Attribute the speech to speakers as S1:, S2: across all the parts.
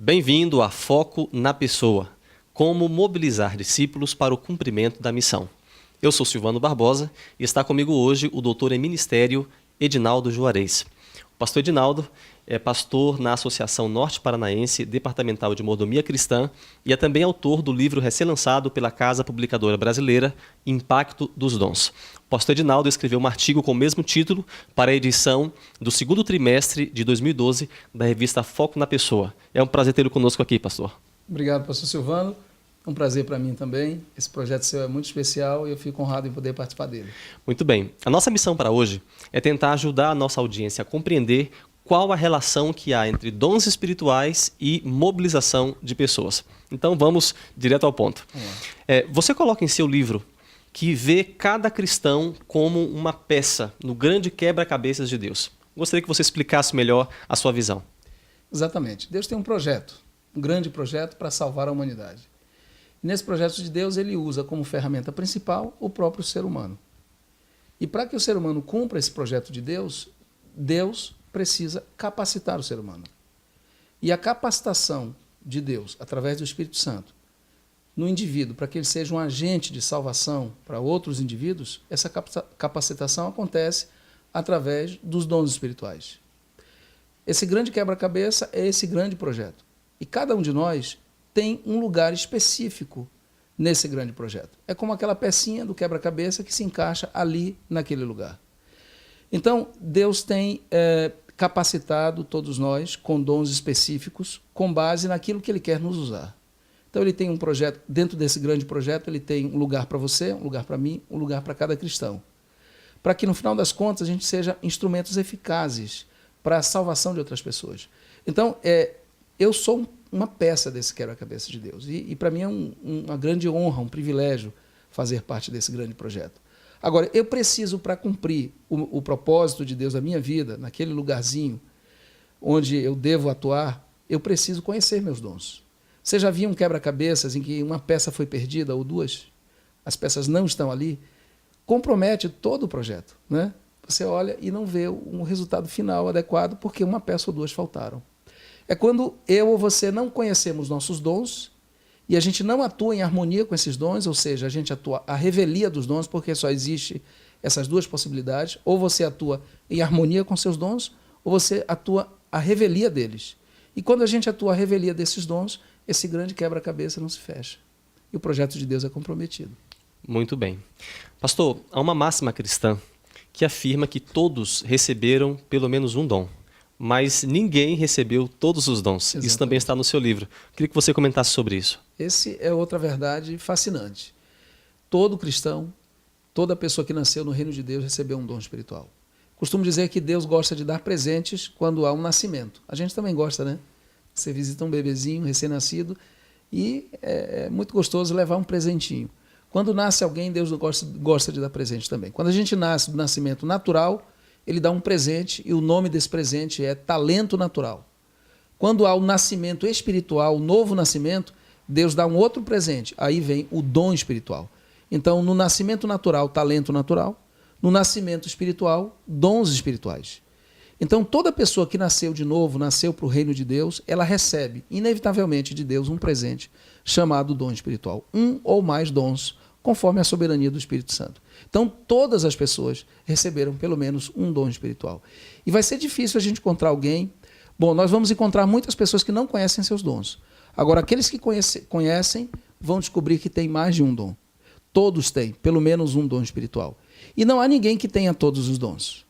S1: Bem-vindo a Foco na Pessoa, como mobilizar discípulos para o cumprimento da missão. Eu sou Silvano Barbosa e está comigo hoje o doutor em Ministério Edinaldo Juarez. O pastor Edinaldo é pastor na Associação Norte Paranaense Departamental de Mordomia Cristã e é também autor do livro recém-lançado pela Casa Publicadora Brasileira, Impacto dos Dons. O pastor Edinaldo escreveu um artigo com o mesmo título para a edição do segundo trimestre de 2012 da revista Foco na Pessoa. É um prazer tê-lo conosco aqui, pastor.
S2: Obrigado, pastor Silvano. É um prazer para mim também. Esse projeto seu é muito especial e eu fico honrado em poder participar dele.
S1: Muito bem. A nossa missão para hoje é tentar ajudar a nossa audiência a compreender qual a relação que há entre dons espirituais e mobilização de pessoas. Então vamos direto ao ponto. Você coloca em seu livro que vê cada cristão como uma peça no grande quebra-cabeças de Deus. Gostaria que você explicasse melhor a sua visão.
S2: Exatamente. Deus tem um projeto, um grande projeto para salvar a humanidade. E nesse projeto de Deus, ele usa como ferramenta principal o próprio ser humano. E para que o ser humano cumpra esse projeto de Deus, Deus precisa capacitar o ser humano. E a capacitação de Deus, através do Espírito Santo, no indivíduo, para que ele seja um agente de salvação para outros indivíduos, essa capacitação acontece através dos dons espirituais. Esse grande quebra-cabeça é esse grande projeto. E cada um de nós tem um lugar específico nesse grande projeto. É como aquela pecinha do quebra-cabeça que se encaixa ali naquele lugar. Então, Deus tem capacitado todos nós com dons específicos, com base naquilo que Ele quer nos usar. Então, Ele tem um projeto, dentro desse grande projeto, Ele tem um lugar para você, um lugar para mim, um lugar para cada cristão. Para que, no final das contas, a gente seja instrumentos eficazes para a salvação de outras pessoas. Então, eu sou uma peça desse quebra-cabeça de Deus. E para mim é uma grande honra, um privilégio fazer parte desse grande projeto. Agora, eu preciso, para cumprir o propósito de Deus na minha vida, naquele lugarzinho onde eu devo atuar, eu preciso conhecer meus dons. Você já viu um quebra-cabeças em que uma peça foi perdida ou duas? As peças não estão ali? Compromete todo o projeto, né? Você olha e não vê um resultado final adequado porque uma peça ou duas faltaram. É quando eu ou você não conhecemos nossos dons e a gente não atua em harmonia com esses dons, ou seja, a gente atua a revelia dos dons, porque só existe essas duas possibilidades, ou você atua em harmonia com seus dons, ou você atua a revelia deles. E quando a gente atua a revelia desses dons, esse grande quebra-cabeça não se fecha. E o projeto de Deus é comprometido.
S1: Muito bem. Pastor, há uma máxima cristã que afirma que todos receberam pelo menos um dom, mas ninguém recebeu todos os dons. Exatamente. Isso também está no seu livro. Queria que você comentasse sobre isso.
S2: Esse é outra verdade fascinante. Todo cristão, toda pessoa que nasceu no reino de Deus recebeu um dom espiritual. Costumo dizer que Deus gosta de dar presentes quando há um nascimento. A gente também gosta, né? Você visita um bebezinho recém-nascido e é muito gostoso levar um presentinho. Quando nasce alguém, Deus gosta de dar presente também. Quando a gente nasce do nascimento natural, Ele dá um presente e o nome desse presente é talento natural. Quando há o nascimento espiritual, o novo nascimento, Deus dá um outro presente. Aí vem o dom espiritual. Então, no nascimento natural, talento natural. No nascimento espiritual, dons espirituais. Então, toda pessoa que nasceu de novo, nasceu para o reino de Deus, ela recebe, inevitavelmente, de Deus um presente chamado dom espiritual. Um ou mais dons, conforme a soberania do Espírito Santo. Então, todas as pessoas receberam pelo menos um dom espiritual. E vai ser difícil a gente encontrar alguém. Bom, nós vamos encontrar muitas pessoas que não conhecem seus dons. Agora, aqueles que conhecem vão descobrir que tem mais de um dom. Todos têm pelo menos um dom espiritual. E não há ninguém que tenha todos os dons.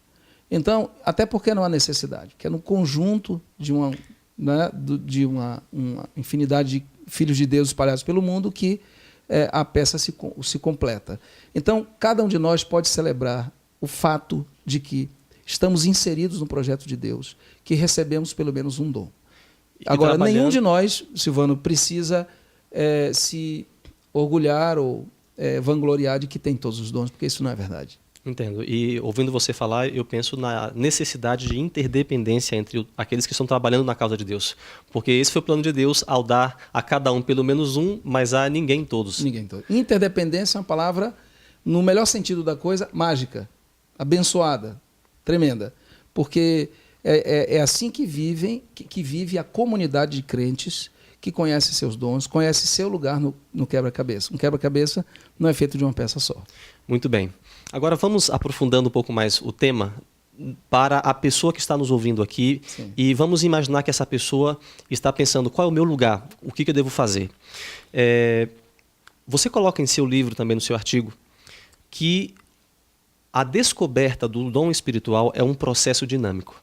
S2: Então, até porque não há necessidade, que é no conjunto de uma infinidade de filhos de Deus espalhados pelo mundo que a peça se completa. Então, cada um de nós pode celebrar o fato de que estamos inseridos no projeto de Deus, que recebemos pelo menos um dom. Agora, nenhum de nós, Silvano, precisa se orgulhar ou vangloriar de que tem todos os dons, porque isso não é verdade.
S1: Entendo. E ouvindo você falar, eu penso na necessidade de interdependência entre aqueles que estão trabalhando na causa de Deus. Porque esse foi o plano de Deus ao dar a cada um pelo menos um, mas a ninguém todos.
S2: Ninguém todos. Interdependência é uma palavra, no melhor sentido da coisa, mágica, abençoada, tremenda. Porque É assim que vive a comunidade de crentes que conhece seus dons, conhece seu lugar no quebra-cabeça. Um quebra-cabeça não é feito de uma peça só.
S1: Muito bem. Agora vamos aprofundando um pouco mais o tema para a pessoa que está nos ouvindo aqui.
S2: Sim.
S1: E vamos imaginar que essa pessoa está pensando qual é o meu lugar, o que eu devo fazer. Você coloca em seu livro, também no seu artigo, que a descoberta do dom espiritual é um processo dinâmico.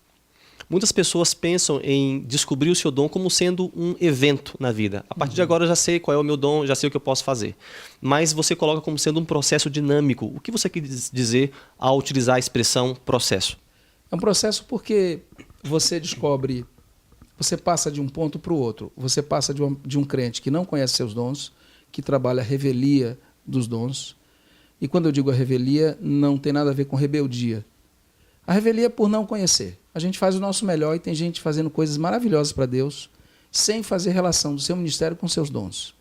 S1: Muitas pessoas pensam em descobrir o seu dom como sendo um evento na vida. A partir de agora eu já sei qual é o meu dom, já sei o que eu posso fazer. Mas você coloca como sendo um processo dinâmico. O que você quis dizer ao utilizar a expressão processo?
S2: É um processo porque você descobre, você passa de um ponto para o outro. Você passa de um crente que não conhece seus dons, que trabalha a revelia dos dons. E quando eu digo a revelia, não tem nada a ver com rebeldia. A revelia é por não conhecer. A gente faz o nosso melhor e tem gente fazendo coisas maravilhosas para Deus sem fazer relação do seu ministério com seus dons.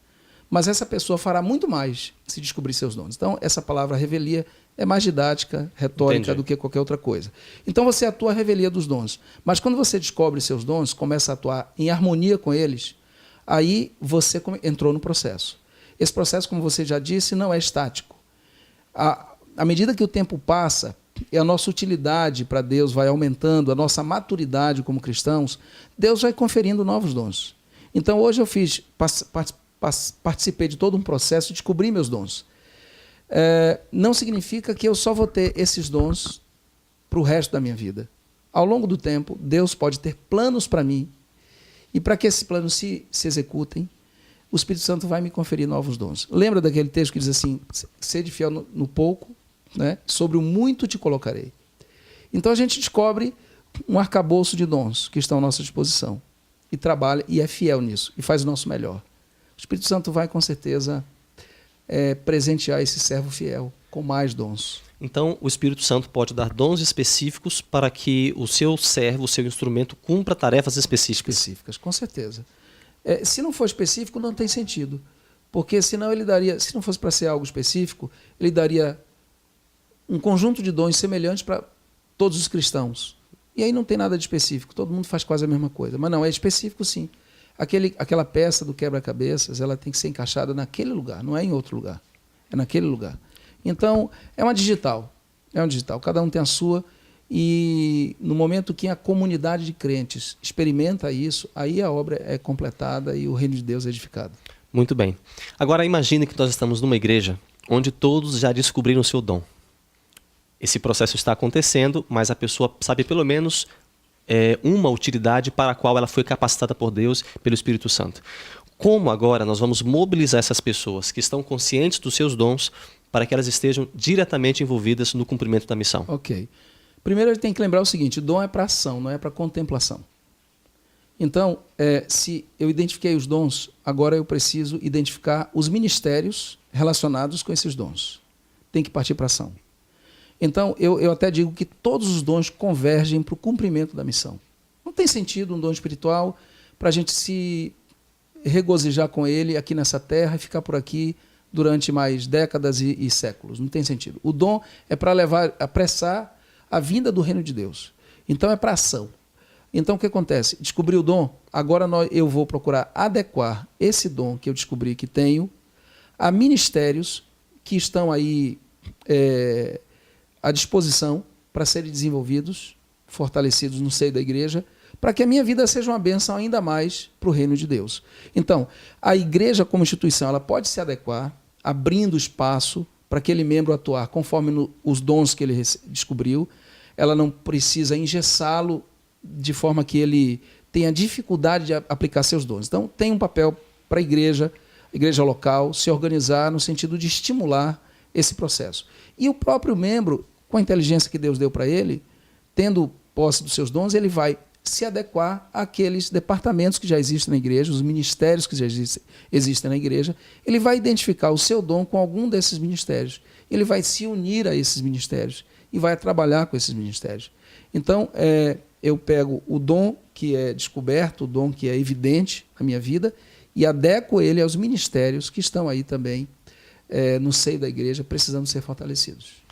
S2: Mas essa pessoa fará muito mais se descobrir seus dons. Então, essa palavra revelia é mais didática, retórica
S1: Entendi.
S2: do que qualquer outra coisa. Então, você atua a revelia dos dons. Mas quando você descobre seus dons, começa a atuar em harmonia com eles, aí você entrou no processo. Esse processo, como você já disse, não é estático. À medida que o tempo passa e a nossa utilidade para Deus vai aumentando, a nossa maturidade como cristãos, Deus vai conferindo novos dons. Então, hoje eu participei de todo um processo de descobrir meus dons. Não significa que eu só vou ter esses dons para o resto da minha vida. Ao longo do tempo, Deus pode ter planos para mim, e para que esses planos se executem, o Espírito Santo vai me conferir novos dons. Lembra daquele texto que diz assim, sede fiel no pouco, né? Sobre o muito te colocarei. Então a gente descobre um arcabouço de dons que estão à nossa disposição, e trabalha e é fiel nisso, e faz o nosso melhor. O Espírito Santo vai com certeza presentear esse servo fiel com mais dons.
S1: Então, o Espírito Santo pode dar dons específicos para que o seu servo, o seu instrumento, cumpra tarefas específicas.
S2: Com certeza. Se não for específico, não tem sentido. Porque senão ele daria, se não fosse para ser algo específico, ele daria um conjunto de dons semelhantes para todos os cristãos. E aí não tem nada de específico, todo mundo faz quase a mesma coisa. Mas não, é específico sim. Aquela peça do quebra-cabeças, ela tem que ser encaixada naquele lugar, não é em outro lugar. É naquele lugar. Então, é uma digital. Cada um tem a sua. E no momento que a comunidade de crentes experimenta isso, aí a obra é completada e o reino de Deus é edificado.
S1: Muito bem. Agora imagine que nós estamos numa igreja onde todos já descobriram o seu dom. Esse processo está acontecendo, mas a pessoa sabe pelo menos uma utilidade para a qual ela foi capacitada por Deus, pelo Espírito Santo. Como agora nós vamos mobilizar essas pessoas que estão conscientes dos seus dons para que elas estejam diretamente envolvidas no cumprimento da missão?
S2: Ok. Primeiro a gente tem que lembrar o seguinte, dom é para ação, não é para contemplação. Então, se eu identifiquei os dons, agora eu preciso identificar os ministérios relacionados com esses dons. Tem que partir para ação. Então, eu até digo que todos os dons convergem para o cumprimento da missão. Não tem sentido um dom espiritual para a gente se regozijar com ele aqui nessa terra e ficar por aqui durante mais décadas e séculos. Não tem sentido. O dom é para apressar a vinda do reino de Deus. Então é para ação. Então o que acontece? Descobri o dom, agora eu vou procurar adequar esse dom que eu descobri que tenho a ministérios que estão aí à disposição para serem desenvolvidos, fortalecidos no seio da igreja, para que a minha vida seja uma bênção ainda mais para o reino de Deus. Então, a igreja como instituição, ela pode se adequar, abrindo espaço para aquele membro atuar conforme os dons que ele descobriu. Ela não precisa engessá-lo de forma que ele tenha dificuldade de aplicar seus dons. Então, tem um papel para a igreja local, se organizar no sentido de estimular esse processo. E o próprio membro, com a inteligência que Deus deu para ele, tendo posse dos seus dons, ele vai se adequar àqueles departamentos que já existem na igreja, os ministérios que já existem na igreja. Ele vai identificar o seu dom com algum desses ministérios. Ele vai se unir a esses ministérios e vai trabalhar com esses ministérios. Então, eu pego o dom que é descoberto, o dom que é evidente na minha vida, e adequo ele aos ministérios que estão aí também no seio da igreja, precisando ser fortalecidos.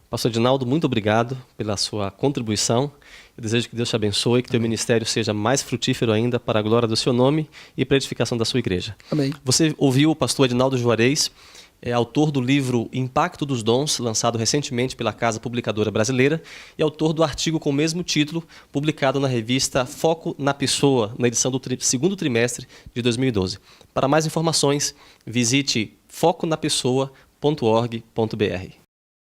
S1: Pastor Edinaldo, muito obrigado pela sua contribuição. Eu desejo que Deus te abençoe, que teu ministério seja mais frutífero ainda para a glória do seu nome e para a edificação da sua igreja.
S2: Amém.
S1: Você ouviu o pastor Edinaldo Juarez, autor do livro Impacto dos Dons, lançado recentemente pela Casa Publicadora Brasileira, e autor do artigo com o mesmo título, publicado na revista Foco na Pessoa, na edição do segundo trimestre de 2012. Para mais informações, visite foconapessoa.org.br.